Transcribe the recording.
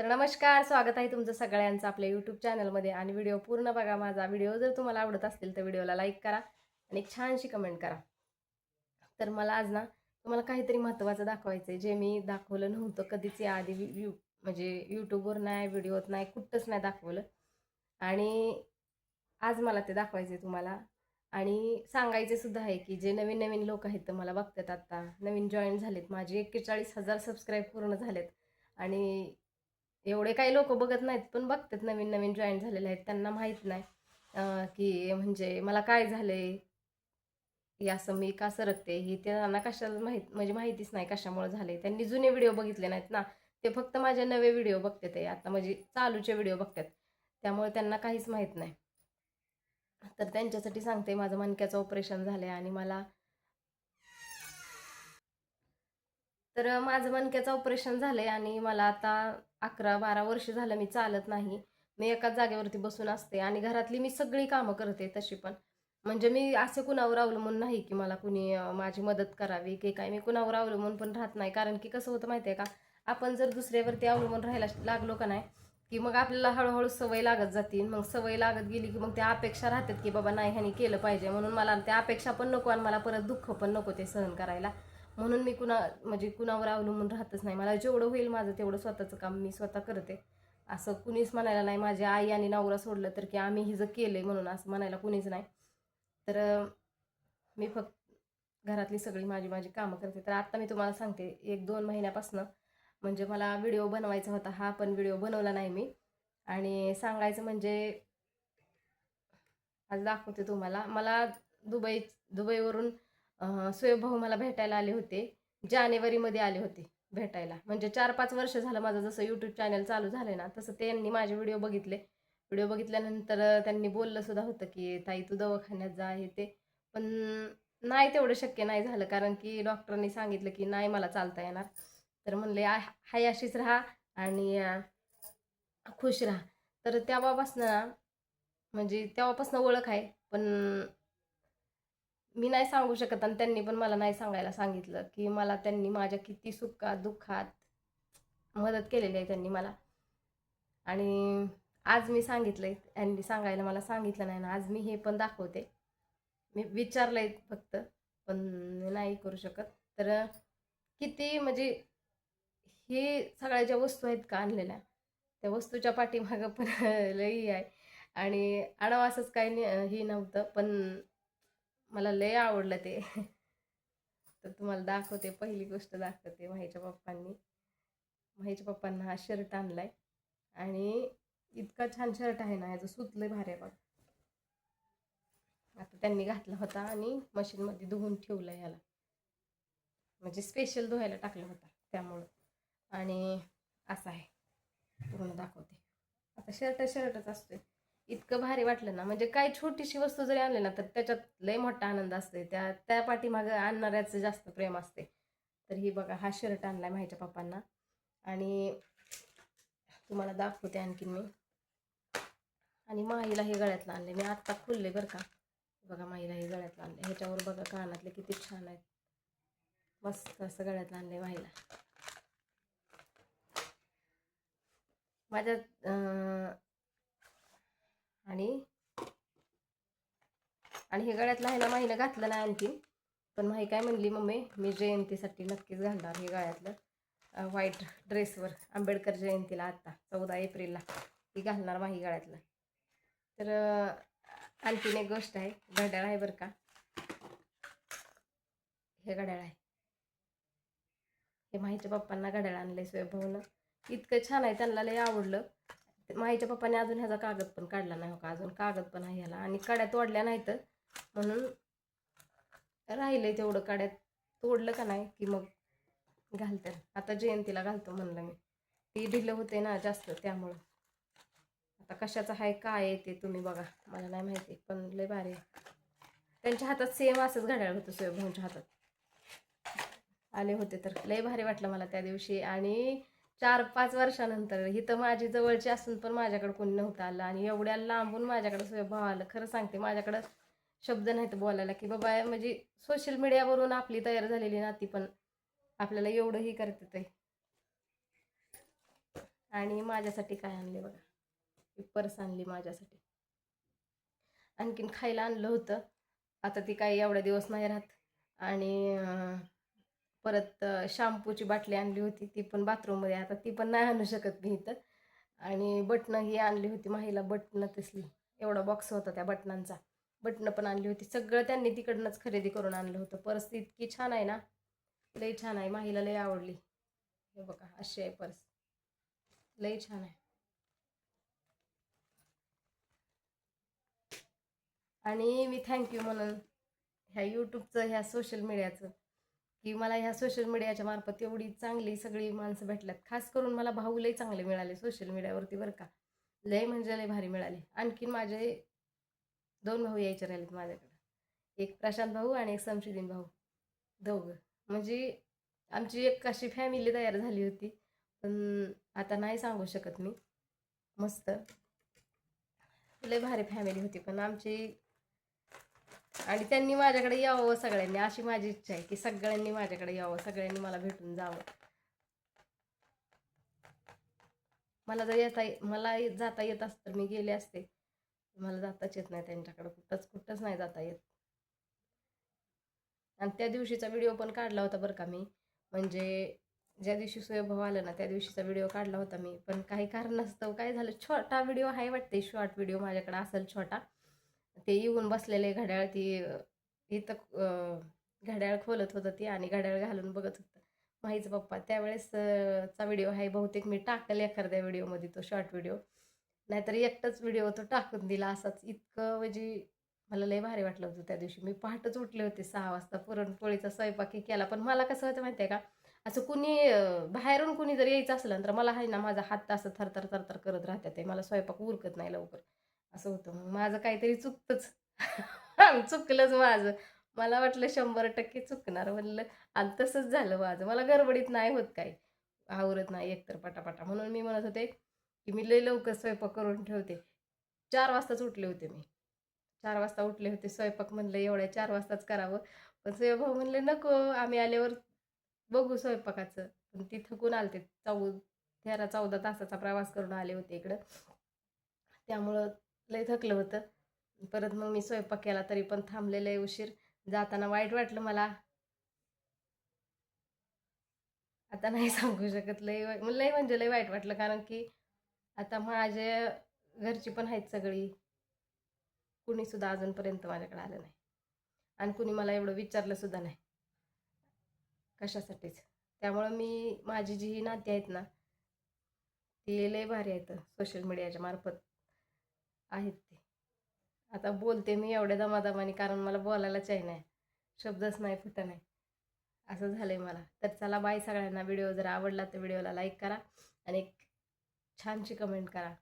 तर नमस्कार, स्वागत आहे तुमचं सगळ्यांचं आपल्या यूट्यूब चॅनलमध्ये. आणि व्हिडिओ पूर्ण बघा. माझा व्हिडिओ जर तुम्हाला आवडत असतील तर व्हिडिओला लाईक करा आणि एक छानशी कमेंट करा. तर मला आज ना तुम्हाला काहीतरी महत्त्वाचं दाखवायचं आहे, जे मी दाखवलं नव्हतं कधीच याआधी. म्हणजे यूट्यूबवर नाही, व्हिडिओत नाही, कुठंच नाही दाखवलं. आणि आज मला ते दाखवायचं आहे तुम्हाला. आणि सांगायचे सुद्धा आहे की जे नवीन नवीन लोक आहेत तर मला बघतात, आत्ता नवीन जॉईन झालेत, माझे 41,000 सबस्क्राईब पूर्ण झालेत. आणि एवढे काही लोक बघत नाहीत, पण बघतात, नवीन नवीन जॉईन झालेले आहेत, त्यांना माहीत नाही की म्हणजे मला काय झालंय, की असं मी का सरकते, ही त्यांना कशाला माहीत, म्हणजे माहितीच नाही कशामुळे झाले. त्यांनी जुने व्हिडिओ बघितले नाहीत ना, ते फक्त माझे नवे व्हिडिओ बघतात आहे आता, म्हणजे चालूचे व्हिडिओ बघतात, त्यामुळे त्यांना काहीच माहीत नाही. तर त्यांच्यासाठी सांगते, माझं मणक्याचं ऑपरेशन झालं आणि मला तर माझं मणक्याचं ऑपरेशन झालंय आणि मला आता 11-12 वर्ष झालं मी चालत नाही. मी एकाच जागेवरती बसून असते आणि घरातली मी सगळी कामं करते तशी पण. म्हणजे मी असे कुणावर अवलंबून नाही की मला कुणी माझी मदत करावी की काय. मी कुणावर अवलंबून पण राहत नाही, कारण की कसं होतं माहिती आहे का, आपण जर दुसऱ्यावरती अवलंबून राहायला लागलो का नाही, की मग आपल्याला हळूहळू सवय लागत जातील. मग सवय लागत गेली की मग त्या अपेक्षा राहतात की बाबा नाही, ह्यानी केलं पाहिजे, म्हणून मला त्या अपेक्षा पण नको आणि मला परत दुःख पण नको ते सहन करायला. म्हणून मी म्हणजे कुणावर अवलंबून राहतच नाही. मला जेवढं होईल माझं तेवढं स्वतःचं काम मी स्वतः करते. असं कुणीच म्हणायला नाही, माझी आई आणि नवरा सोडलं तर, की आम्ही हिचं केलंय म्हणून असं म्हणायला कुणीच नाही. तर मी फक्त घरातली सगळी माझी माझी कामं करते. तर आता मी तुम्हाला सांगते, 1-2 महिन्यापासून म्हणजे मला व्हिडिओ बनवायचा होता, हा पण व्हिडिओ बनवला नाही मी. आणि सांगायचं म्हणजे आज दाखवते तुम्हाला. मला दुबईवरून स्वयंभाऊ मला भेटायला आले होते. जानेवारीमध्ये आले होते भेटायला. म्हणजे 4-5 वर्ष झालं माझं जसं यूट्यूब चॅनल चालू झालं ना, तसं त्यांनी माझे व्हिडिओ बघितले. व्हिडिओ बघितल्यानंतर त्यांनी बोललं सुद्धा होतं की ताई तू दवाखान्यात जा, हे ते. पण नाही, तेवढं शक्य नाही झालं, कारण की डॉक्टरांनी सांगितलं की नाही मला चालता येणार. तर म्हणले हाय अशीच राहा आणि खुश राहा. तर तेव्हापासनं म्हणजे तेव्हापासून ओळख आहे. पण मी नाही सांगू शकत आणि त्यांनी पण मला नाही सांगायला सांगितलं, की मला त्यांनी माझ्या किती सुखात दुःखात मदत केलेली आहे त्यांनी मला. आणि आज मी सांगितलंय, त्यांनी सांगायला मला सांगितलं नाही ना, आज मी हे पण दाखवते. मी विचारलंय फक्त, पण नाही करू शकत. तर किती म्हणजे हे सगळ्या ज्या वस्तू आहेत का आणलेल्या, त्या वस्तूच्या पाठीमागं पण लई आहे. आणि आडावं असंच काही हे नव्हतं, पण मला लय आवडलं ते. तर तुम्हाला दाखवते, पहिली गोष्ट दाखवते. माहीच्या पप्पांना हा शर्ट आणलाय आणि इतका छान शर्ट आहे ना, याचं सूत लय भारी आहे बघ. आता त्यांनी घातला होता आणि मशीनमध्ये धुवून ठेवलं याला, म्हणजे स्पेशल धुवायला टाकलं होता त्यामुळं. आणि असं आहे, पूर्ण दाखवते. आता शर्टच असतोय. इतकं भारी वाटलं ना, म्हणजे काही छोटीशी वस्तू जरी आणली ना तर त्याच्यात लय मोठा आनंद असते. त्या त्या पाठीमागं आणणाऱ्याचं जास्त प्रेम असते. तर ही बघा, हा शर्ट आणलाय माझ्या पप्पांना. आणि तुम्हाला दाखवते आणखीन मी. आणि माईला हे गळ्यातलं आणले मी, आत्ता खुलले बरं का. बघा, माईला हे गळ्यातलं आणले. ह्याच्यावर बघा कानातले किती छान आहेत, मस्त असं गळ्यातलं आणलंय माईला. माझ्या आणि आणि हे गळ्यातलं आहे ना, माहीनं घातलं नाही आणखीन. पण माही काय म्हणली, मम्मी मी जयंतीसाठी नक्कीच घालणार हे गळ्यातलं, व्हाईट ड्रेसवर आंबेडकर जयंतीला, आत्ता 14 एप्रिलला ती घालणार माही गळ्यातलं. तर आणखीन एक गोष्ट आहे, घड्याळ आहे बरं का. हे घड्याळ आहे, हे माहीच्या पप्पांना घड्याळ आणलंय स्वयंभाऊनं. इतकं छान आहे, त्यांना लय आवडलं. माहीच्या पप्पाने अजून ह्याचा कागद पण काढला नाही हो का, अजून कागद पण आहे ह्याला. आणि कड्या तोडल्या नाहीत, म्हणून राहिलंय तेवढं. काड्यात तोडलं का नाही की मग घालते. आता जयंतीला घालतो म्हणलं मी, ती ढिलं होते ना जास्त, त्यामुळं. आता कशाचं आहे काय आहे ते तुम्ही बघा, मला नाही माहिती, पण लय भारी आहे. त्यांच्या हातात सेम असंच घड्याळ होतं, स्वयंभाऊंच्या हातात आले होते. तर लय भारी वाटलं मला त्या दिवशी. आणि 4-5 वर्षानंतर ही तर माझी जवळची असून पण माझ्याकडे कोणी नव्हतं आलं, आणि एवढ्या लांबून माझ्याकडे स्वयंभाव आलं. खरं सांगते, माझ्याकडं शब्द नाहीत बोलायला की बाबा, म्हणजे सोशल मीडियावरून आपली तयार झालेली नाती पण आपल्याला एवढंही करते ते. आणि माझ्यासाठी काय आणले बघा, एक पर्स आणली माझ्यासाठी. आणखीन खायला आणलं होतं, आता ती काही एवढ्या दिवस नाही राहत. आणि परत शॅम्पूची बाटली आणली होती, ती पण बाथरूममध्ये, आता ती पण नाही आणू शकत मी इथं. आणि बटणं ही आणली होती माहीला, बटणं तसली एवढा बॉक्स होता त्या बटनांचा, बटणं पण आणली होती. सगळं त्यांनी तिकडनंच खरेदी करून आणलं होतं. पर्स इतकी छान आहे ना, लई छान आहे, माहीला लई आवडली. हे बघा अशी आहे पर्स, लई छान आहे. आणि मी थँक्यू म्हणून ह्या यूट्यूबचं, ह्या सोशल मीडियाचं, की मला ह्या सोशल मीडियाच्या मार्फत एवढी चांगली सगळी माणसं भेटल्यात. खास करून मला भाऊ लई चांगले मिळाले सोशल मीडियावरती बरं का, लय म्हणजे लय भारी मिळाले. आणखीन माझे 2 भाऊ यायचे राहिलेत माझ्याकडे, एक प्रशांत भाऊ आणि एक समशुद्दीन भाऊ, दोघं. म्हणजे आमची एक अशी फॅमिली तयार झाली होती, पण आता नाही सांगू शकत मी. मस्त लय भारी फॅमिली होती पण आमची. आणि त्यांनी माझ्याकडे यावं सगळ्यांनी, अशी माझी इच्छा आहे की सगळ्यांनी माझ्याकडे यावं, सगळ्यांनी मला भेटून जावं. मला जर मला जाता येत असतं तर मी गेले असते, मला जाताच येत नाही त्यांच्याकडे, कुठंच नाही जाता येत. आणि त्या दिवशीचा व्हिडिओ पण काढला होता बरं का मी, म्हणजे ज्या दिवशी स्वयंभाव आलं ना त्या दिवशीचा व्हिडिओ काढला होता मी, पण काही कारणास्तव काय झालं, छोटा व्हिडिओ आहे वाटते, शॉर्ट व्हिडिओ माझ्याकडे असेल छोटा. ते येऊन बसलेले घड्याळ, ती इथं घड्याळ खोलत होतं ती, आणि घड्याळ घालून बघत होतं माहीचा पप्पा. त्यावेळेस चा व्हिडिओ आहे बहुतेक, मी टाकल एखाद्या व्हिडिओमध्ये तो शॉर्ट व्हिडिओ, नाहीतर एकटाच व्हिडिओ तो टाकून दिला असाच. इतकं म्हणजे मला लय भारी वाटलं होतं त्या दिवशी. मी पहाटच उठले होते 6 वाजता, पुरणपोळीचा स्वयंपाकी केला. पण मला कसं होतं माहिती आहे का, असं कुणी बाहेरून कुणी जर यायचं असलं तर मला आहे ना, माझा हात असं थरथर थरथर करत राहतात, ते मला स्वयंपाक उरकत नाही लवकर, असं होतं. मग माझं काहीतरी चुकतंच. चुकलंच माझं. मला वाटलं 100% चुकणार म्हणलं, आणि तसंच झालं माझं. मला गडबडीत नाही होत काही, आवरत नाही एकतर पटापटा. म्हणून मी म्हणत होते की मी लय लवकर स्वयंपाक करून ठेवते. 4 वाजताच उठले होते मी. 4 वाजता उठले होते. स्वयंपाक म्हणलं एवढ्या 4 वाजताच करावं. पण स्वयंभाऊ म्हणले नको, आम्ही आल्यावर बघू स्वयंपाकाचं. पण ती थकून आलते. 13-14 तासाचा प्रवास करून आले होते इकडं. त्यामुळं लय थकलं होतं. परत मग मी स्वयंपाक केला तरी पण थांबलेलं आहे उशीर. जाताना वाईट वाटलं मला. आता नाही सांगू शकत, लय म्हणजे लय वाईट वाटलं, कारण की आता माझ्या घरची पण आहेत सगळी, कुणीसुद्धा अजूनपर्यंत माझ्याकडे आलं नाही. आणि कुणी मला एवढं विचारलं सुद्धा नाही कशासाठीच. त्यामुळं माझी जी ही नाती आहेत ना, ती लय भारी आहेत, सोशल मीडियाच्या मार्फत आहेत ते. आता बोलते मी एवढ्या दमादमाने, कारण मला बोलायलाच आहे नाही, शब्दच नाही, फुटं नाही, असं झालंय मला. तर चला बाय सगळ्यांना. व्हिडिओ जर आवडला तर व्हिडिओला लाईक करा आणि एक छानशी कमेंट करा.